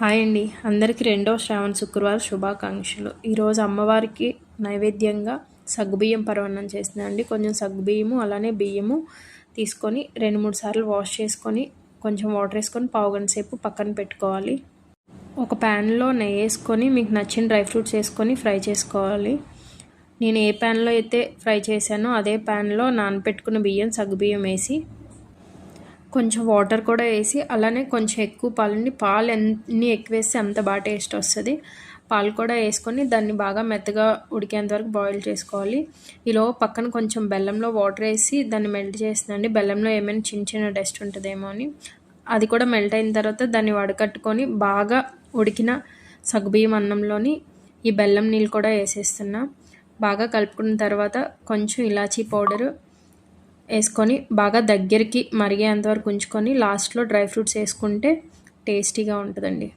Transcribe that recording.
Hi అండి, అందరికీ రెండో శ్రావణ శుక్రవారం శుభాకాంక్షలు. ఈరోజు అమ్మవారికి నైవేద్యంగా సగ్గుబియ్యం పరమాన్నం చేస్తున్నానండి. కొంచెం సగ్గుబియ్యము అలానే బియ్యము తీసుకొని 2-3 సార్లు వాష్ చేసుకొని కొంచెం వాటర్ వేసుకొని పావుగంట సేపు పక్కన పెట్టుకోవాలి. ఒక ప్యాన్లో నెయ్యి వేసుకొని మీకు నచ్చిన డ్రై ఫ్రూట్స్ వేసుకొని ఫ్రై చేసుకోవాలి. నేను ఏ ప్యాన్లో అయితే ఫ్రై చేశానో అదే ప్యాన్లో నానబెట్టుకున్న బియ్యం సగ్గుబియ్యం వేసి కొంచెం వాటర్ కూడా వేసి అలానే కొంచెం ఎక్కువ పాలు ఎన్ని ఎక్కువ వేస్తే అంత బాగా టేస్ట్ వస్తుంది. పాలు కూడా వేసుకొని దాన్ని బాగా మెత్తగా ఉడికేంత వరకు బాయిల్ చేసుకోవాలి. ఈలో పక్కన కొంచెం బెల్లంలో వాటర్ వేసి దాన్ని మెల్ట్ చేస్తుందండి. బెల్లంలో ఏమైనా చిన్న చిన్న డస్ట్ ఉంటుందేమో అని. అది కూడా మెల్ట్ అయిన తర్వాత దాన్ని వడకట్టుకొని బాగా ఉడికిన సగ్గుబియ్యం అన్నంలోని ఈ బెల్లం నీళ్ళు కూడా వేసేస్తున్నా. బాగా కలుపుకున్న తర్వాత కొంచెం ఇలాచీ పౌడరు వేసుకొని బాగా దగ్గరికి మరిగేంతవరకు ఉంచుకొని లాస్ట్లో డ్రై ఫ్రూట్స్ వేసుకుంటే టేస్టీగా ఉంటుందండి.